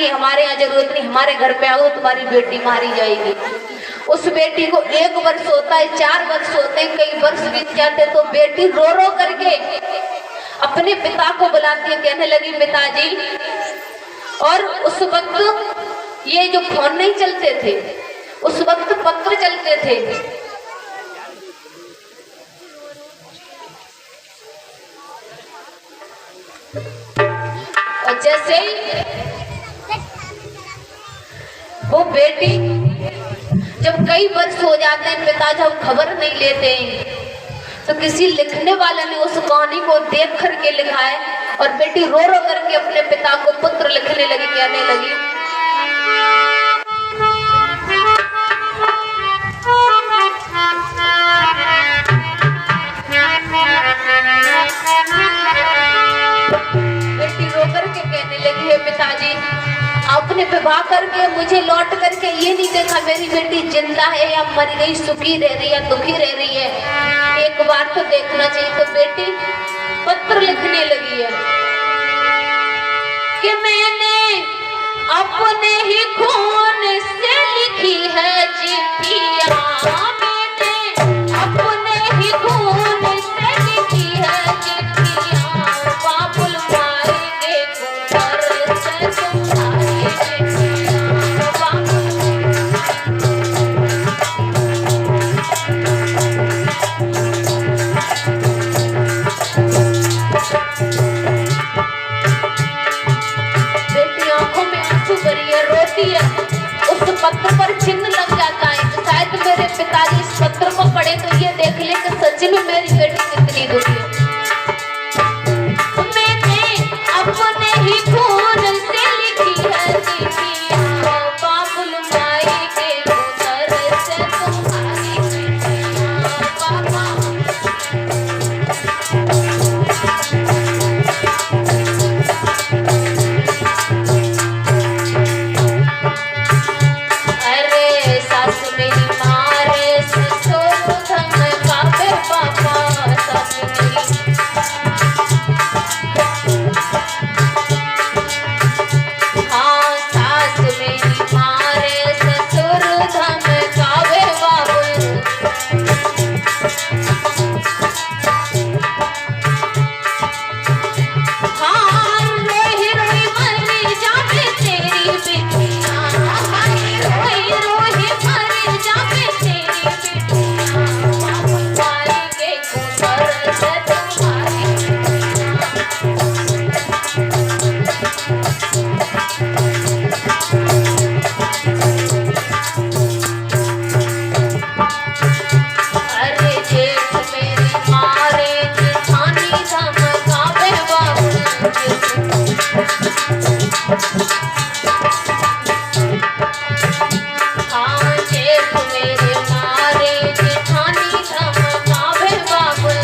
कि हमारे यहाँ जरूरत नहीं, हमारे घर पे आओ तुम्हारी बेटी मारी जाएगी। उस बेटी को 1 वर्ष होता है, 4 वर्ष होते हैं, कई वर्ष बीत जाते, तो बेटी रो रो करके अपने पिता को बुलाती है, कहने लगी पिताजी। और उस वक्त ये जो फोन नहीं चलते थे, उस वक्त पत्र चलते थे। और जैसे ही वो बेटी जब कई वर्ष हो जाते हैं, पिता जब खबर नहीं लेते हैं, तो किसी लिखने वाले ने उस कहानी को देख करके लिखा है। और बेटी रो रो करके अपने पिता को पत्र लिखने लगी, कहने लगी बेटी रो करके कहने लगी है पिताजी, आपने विवाह करके मुझे लौट करके ये नहीं देखा मेरी बेटी जिंदा है या मर गई, सुखी रह रही है या दुखी रह रही है, एक बार तो देखना चाहिए। तो बेटी पत्र लिखने लगी है कि मैंने अपने ही खून से लिखी है चिट्ठियां, मैंने अपने ही खून से लिखी है चिट्ठियां, बाबुल मारेंगे कुंवर से तुम्हारी चिट्ठियां, बाबुल। बेटी आंखों में आंसू भरी है, रोती है। उस पत्र पर चिन्ह लग जाता है, शायद मेरे पिताजी इस पत्र को पढ़े तो ये देख ले कि सच में मेरी बेटी कितनी दुखी है। मैंने अपने ही खून से लिखी है चिट्ठियां, बाबुल माई के उधर से तुम्हारी चिट्ठियां, बाबा। अरे सास मेरी मारे ससुर धमकावे पापा, सास मेरी। हाँ सास मेरी मारे ससुर धमकावे बाबुल। हाँ रोही रोही मरी जावे तेरी बेटियां, रोही रोही मरी जावे तेरी बेटियां, बाबुल मारेंगे कुंवर से तुम्हारी चिट्ठियां। अरे जेठ मेरी मारे जेठानी धमकावे बाबुल। हाँ जेठ मेरे मारे जेठानी धमकावे बाबुल।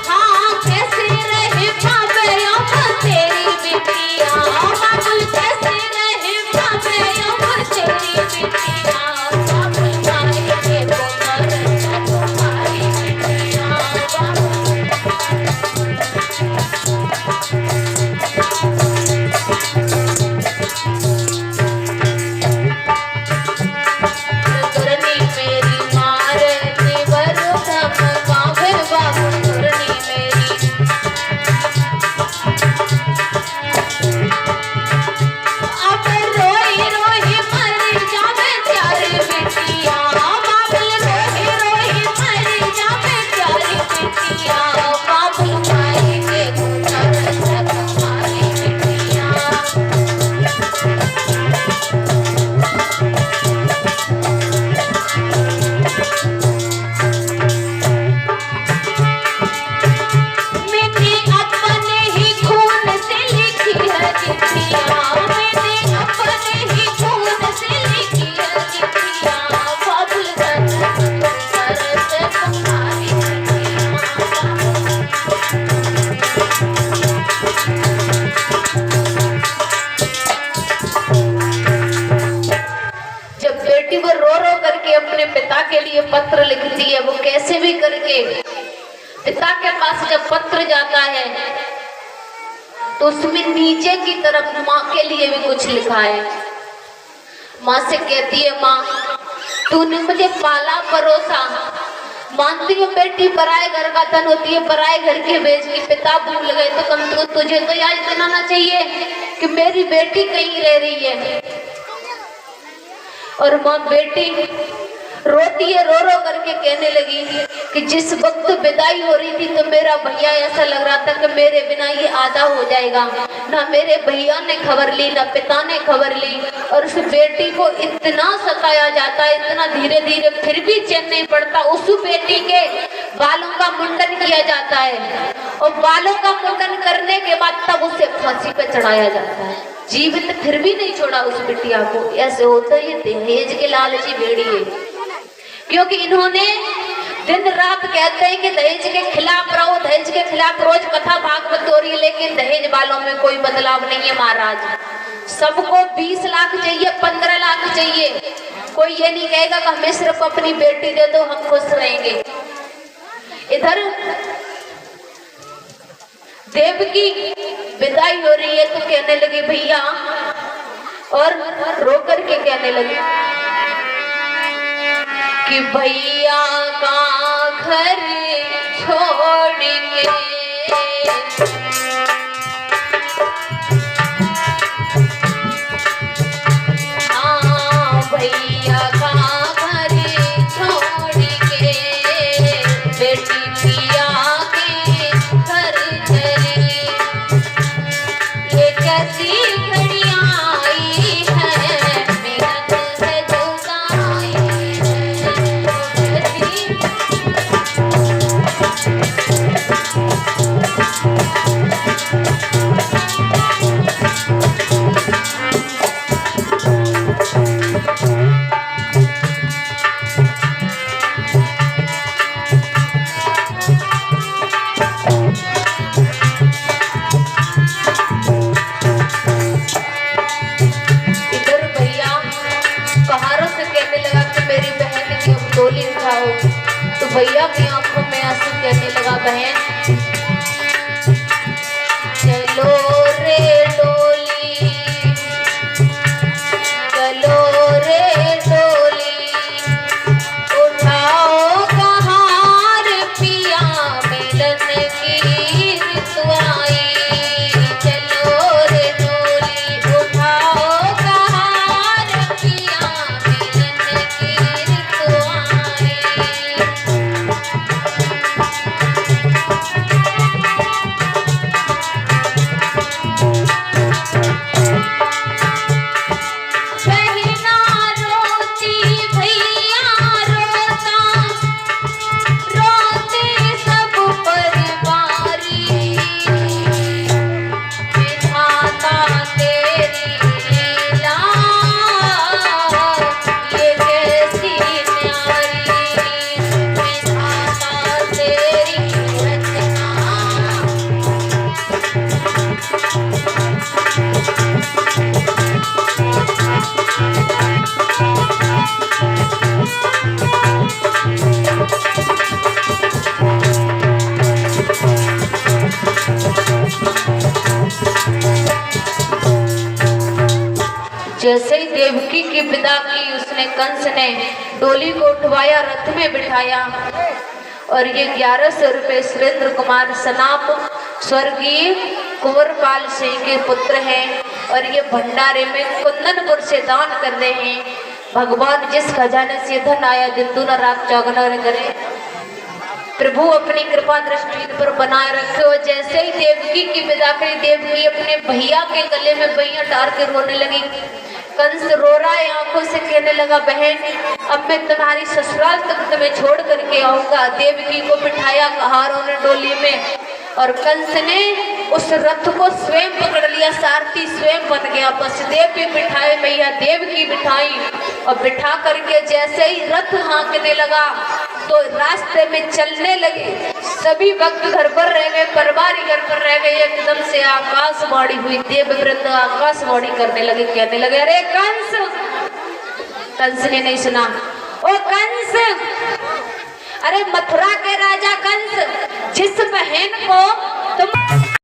हाँ कैसे रहे पावे अब तेरी बिटिया, बाबुल कैसे रहे पावे अब तेरी बिटिया, बाबुल मारेंगे कुंवर से तुम्हारी चिट्ठियां, बाबुल। ऊपर जाता है तो उसमें नीचे की तरफ माँ के लिए भी कुछ लिखा है। माँ से कहती है, माँ तूने मुझे पाला परोसा, मानती हूँ बेटी पराए घर का धन होती है, पराए घर के बेच के पिता भूल गए तो कम से कम तुझे तो याद दिलाना चाहिए कि मेरी बेटी कहीं रह रही है। और माँ बेटी रोती है, रो रो करके कहने लगी कि जिस वक्त विदाई हो रही थी तो मेरा भैया ऐसा लग रहा था कि मेरे बिना ये आधा हो जाएगा। ना मेरे भैया ने खबर ली, ना पिता ने खबर ली, और उस बेटी को इतना सताया जाता है, इतना धीरे धीरे, फिर भी चैन नहीं पड़ता। उस बेटी के बालों का मुंडन किया जाता है और बालों का मुंडन करने के बाद तब उसे फांसी पे चढ़ाया जाता है। जीवित फिर भी नहीं छोड़ा उस बिटिया को। ऐसे होता है, दहेज के लालची भेड़िए, क्योंकि इन्होंने दिन रात कहते हैं कि दहेज के खिलाफ रहो, दहेज के खिलाफ रोज कथा भागवत हो रही है, लेकिन दहेज वालों में कोई बदलाव नहीं है महाराज। सबको 20 लाख चाहिए, 15 लाख चाहिए। कोई ये नहीं कहेगा कि हमें सिर्फ अपनी बेटी दे दो हम खुश रहेंगे। इधर देवकी विदाई हो रही है तो कहने लगी भैया, और रो करके कहने लगी कि भैया का घर छोड़ के भैया का घर छोड़ के बेटी पिया के घर चली। ये कैसी घड़ियां आई है, मिलन से जुदाई तो भैया की आंखों में आंसू कहने लगा, बहन चलो रे डोली, चलो रे डोली, उठाओ कहार पिया मिलन की ऋतु आई। चलो रे डोली, उठाओ कहार पिया मिलन की ऋतु आई। जैसे ही देवकी की विदा की, उसने कंस ने डोली को उठवाया, रथ में बिठाया, और ये 1100 रुपये सुरेंद्र कुमार सनाप स्वर्गीय कुंवरपाल सिंह के पुत्र हैं, और ये भंडारे में कुंदनपुर से दान कर रहे हैं। भगवान जिस खजाने से धन आया दिन दूना रात चौगुना करे, प्रभु अपनी कृपा दृष्टि पर बनाए रखे। और जैसे ही देवकी की विदा करी, देवकी अपने भैया के गले में भैया डाल के रोने लगी। कंस रो रहा है, आंखों से कहने लगा, बहन अब मैं तुम्हारी ससुराल तक तुम्हें छोड़ करके आऊंगा। देवकी को बिठाया कहारों ने डोली में, और कंस ने उस रथ को स्वयं पकड़ लिया, सारथी स्वयं बन गया। वसुदेव भी बिठाए, मैया देवकी बिठाई, और बिठा करके जैसे ही रथ हाँकने लगा तो रास्ते में चलने लगे। सभी भक्त घर पर रह गए, परवारी घर पर रह गए। एकदम से आकाशवाणी हुई, देवव्रत आकाशवाणी करने लगे, कहने लगे, अरे कंस। कंस ने नहीं सुना, ओ कंस अरे मथुरा के राजा कंस जिस बहन को